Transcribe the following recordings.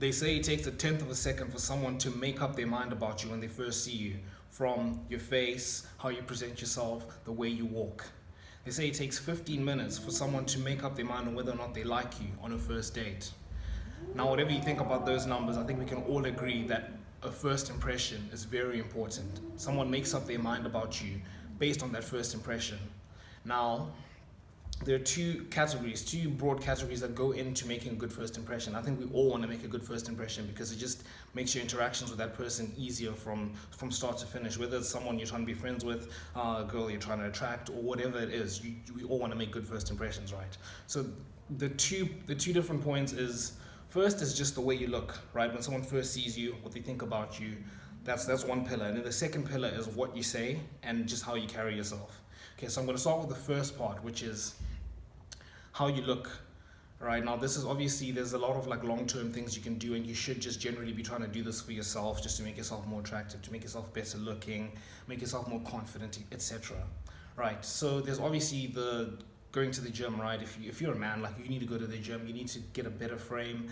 They say it takes a tenth of a second for someone to make up their mind about you when they first see you, from your face, how you present yourself, the way you walk. They say it takes 15 minutes for someone to make up their mind on whether or not they like you on a first date. Now, whatever you think about those numbers, I think we can all agree that a first impression is very important. Someone makes up their mind about you based on that first impression. Now, there are two broad categories that go into making a good first impression. I think we all want to make a good first impression because it just makes your interactions with that person easier from start to finish. Whether it's someone you're trying to be friends with, a girl you're trying to attract, or whatever it is, we all want to make good first impressions, right? So the two different points is, first is just the way you look, right? When someone first sees you, what they think about you, that's one pillar. And then the second pillar is what you say and just how you carry yourself. Okay, so I'm going to start with the first part, which is how you look. Right now, this is obviously, there's a lot of like long-term things you can do, and you should just generally be trying to do this for yourself, just to make yourself more attractive, to make yourself better looking, make yourself more confident, etc. Right, so there's obviously the going to the gym, right? If you're a man, like, you need to go to the gym, you need to get a better frame.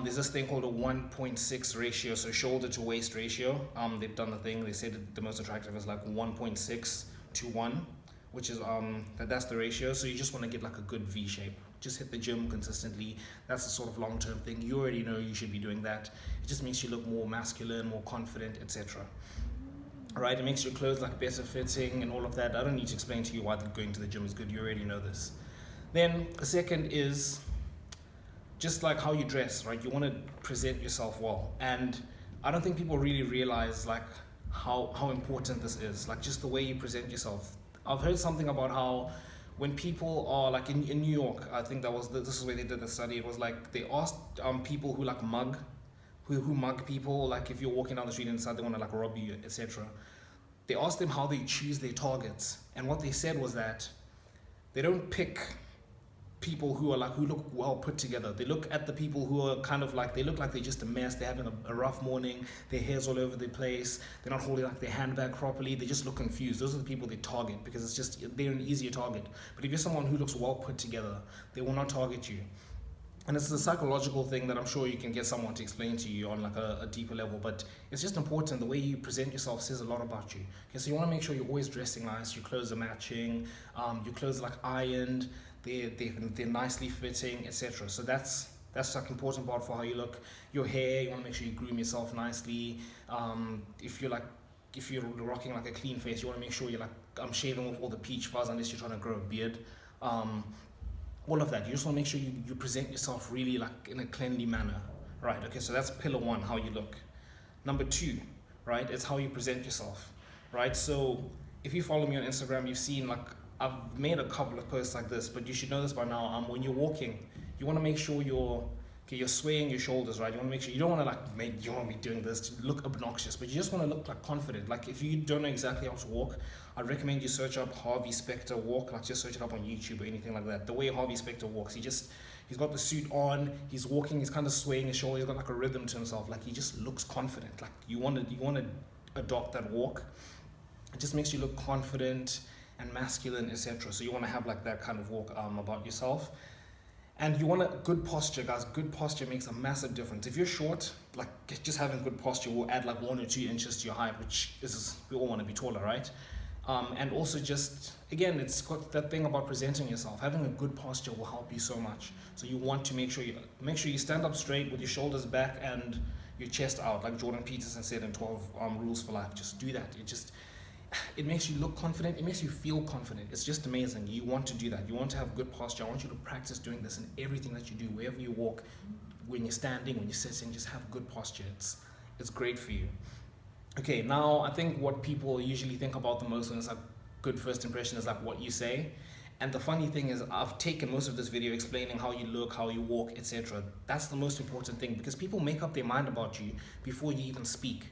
There's this thing called a 1.6 ratio, so shoulder to waist ratio. They've done the thing, they said that the most attractive is like 1.6 to 1, which is that's the ratio. So you just want to get like a good V shape. Just hit the gym consistently. That's the sort of long-term thing. You already know you should be doing that. It just makes you look more masculine, more confident, etc. Right? It makes your clothes like better fitting and all of that. I don't need to explain to you why going to the gym is good. You already know this. Then the second is just like how you dress, right? You want to present yourself well. And I don't think people really realize like how important this is. Like, just the way you present yourself. I've heard something about how when people are like in New York, I think this is where they did the study. It was like they asked people who like mug, who mug people, like if you're walking down the street and decide they want to like rob you, etc. They asked them how they choose their targets, and what they said was that they don't pick people who look well put together. They look at the people who are kind of like, they look like they're just a mess, they're having a rough morning, their hair's all over the place, they're not holding like their handbag properly, they just look confused. Those are the people they target because it's just, they're an easier target. But if you're someone who looks well put together, they will not target you. And it's a psychological thing that I'm sure you can get someone to explain to you on like a deeper level, but it's just important. The way you present yourself says a lot about you. Okay, so you want to make sure you're always dressing nice, your clothes are matching, your clothes are like ironed, they're nicely fitting, etc. So that's like important part for how you look. Your hair, you want to make sure you groom yourself nicely. If you're rocking like a clean face, you want to make sure you're like shaving off all the peach fuzz unless you're trying to grow a beard. All of that. You just want to make sure you present yourself really like in a cleanly manner, right? Okay, so that's pillar one, how you look. Number two, right, is how you present yourself, right? So if you follow me on Instagram, you've seen like I've made a couple of posts like this, but you should know this by now. When you're walking, you want to make sure you're swaying your shoulders, right? You want to make sure you don't want to be doing this to look obnoxious, but you just want to look like confident. Like, if you don't know exactly how to walk, I'd recommend you search up Harvey Specter walk. Like, just search it up on YouTube or anything like that. The way Harvey Specter walks, he's got the suit on, he's walking, he's kind of swaying his shoulder, he's got like a rhythm to himself. Like, he just looks confident. Like, you want to adopt that walk. It just makes you look confident and masculine, etc. So you want to have like that kind of walk about yourself. And you want a good posture, guys. Good posture makes a massive difference. If you're short, like, just having good posture will add like 1 or 2 inches to your height, which is, we all want to be taller, right? And also just, again, it's got that thing about presenting yourself. Having a good posture will help you so much. So you want to make sure you stand up straight with your shoulders back and your chest out, like Jordan Peterson said in 12 Rules for Life. Just do that. It makes you look confident. It makes you feel confident. It's just amazing. You want to do that. You want to have good posture. I want you to practice doing this in everything that you do, wherever you walk, when you're standing, when you're sitting, just have good posture. It's great for you. Okay, now I think what people usually think about the most when it's like good first impression is like what you say. And the funny thing is, I've taken most of this video explaining how you look, how you walk, etc. That's the most important thing, because people make up their mind about you before you even speak.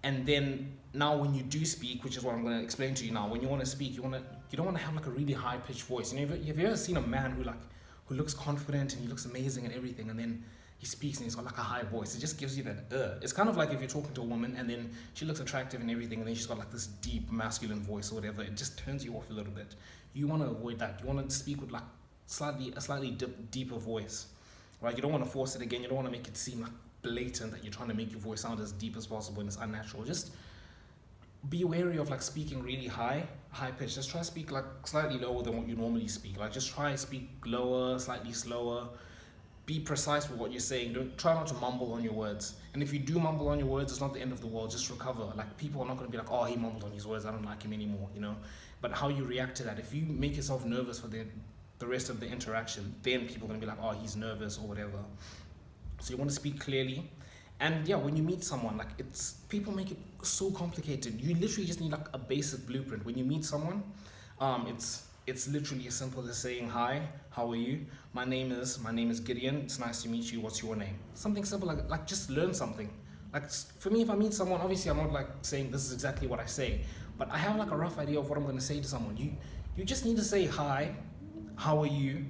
And then now when you do speak, which is what I'm going to explain to you now, when you want to speak, you don't want to have like a really high pitched voice. You know, have you ever seen a man who looks confident and he looks amazing and everything, and then he speaks and he's got like a high voice? It just gives you that It's kind of like if you're talking to a woman and then she looks attractive and everything, and then she's got like this deep masculine voice or whatever. It just turns you off a little bit. You want to avoid that. You want to speak with like a slightly deeper voice, right? You don't want to force it again. You don't want to make it seem like blatant that you're trying to make your voice sound as deep as possible and it's unnatural. Just be wary of like speaking really high pitch. Just try to speak like slightly lower than what you normally speak. Like just try to speak lower, slightly slower. Be precise with what you're saying. Don't try not to mumble on your words. And if you do mumble on your words, it's not the end of the world. Just recover. Like people are not going to be like, oh, he mumbled on his words, I don't like him anymore, you know. But how you react to that, if you make yourself nervous for the rest of the interaction, then people are going to be like, oh, he's nervous or whatever. So you want to speak clearly. And yeah, when you meet someone, like people make it so complicated. You literally just need like a basic blueprint. When you meet someone, it's literally as simple as saying, hi, how are you? My name is Gideon. It's nice to meet you. What's your name? Something simple, like just learn something. Like for me, if I meet someone, obviously I'm not like saying this is exactly what I say, but I have like a rough idea of what I'm going to say to someone. You just need to say, hi, how are you?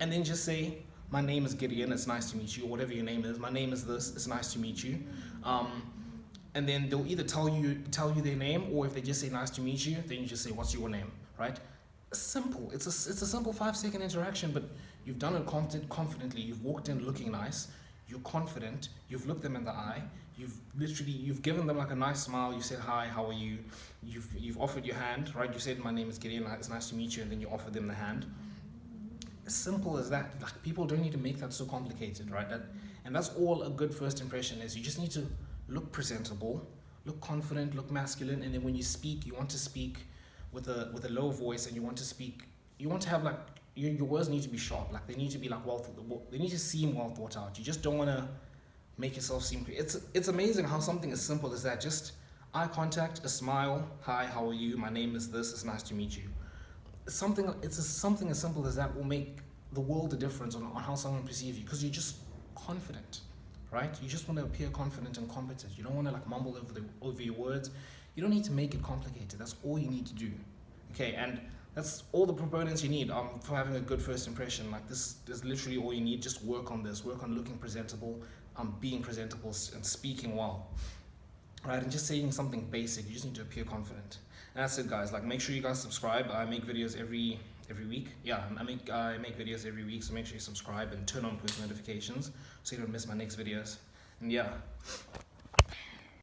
And then just say, my name is Gideon. It's nice to meet you. Or whatever your name is. My name is this. It's nice to meet you. And then they'll either tell you their name, or if they just say nice to meet you, then you just say, what's your name, right? Simple. It's a simple 5-second interaction, but you've done it confidently. You've walked in looking nice. You're confident. You've looked them in the eye. You've given them like a nice smile. You said hi, how are you? You've offered your hand, right? You said my name is Gideon. It's nice to meet you, and then you offer them the hand. As simple as that. Like people don't need to make that so complicated, right? And that's all a good first impression is. You just need to look presentable, look confident, look masculine, and then when you speak, you want to speak with a low voice, and you want to have like your words need to be sharp. Like they need to be like they need to seem well thought out. You just don't want to make yourself seem. It's amazing how something as simple as that, just eye contact, a smile, hi, how are you? My name is this. It's nice to meet you. Something as simple as that will make the world a difference on how someone perceives you, because you're just confident, right? You just want to appear confident and competent. You don't want to like mumble over your words. You don't need to make it complicated. That's all you need to do. Okay, and that's all the proponents you need for having a good first impression. Like this is literally all you need. Just work on this. Work on looking presentable, being presentable, and speaking well, right? And just saying something basic. You just need to appear confident. And that's it, guys. Like, make sure you guys subscribe. I make videos every week. Yeah, I make videos every week. So make sure you subscribe and turn on post notifications so you don't miss my next videos. And yeah.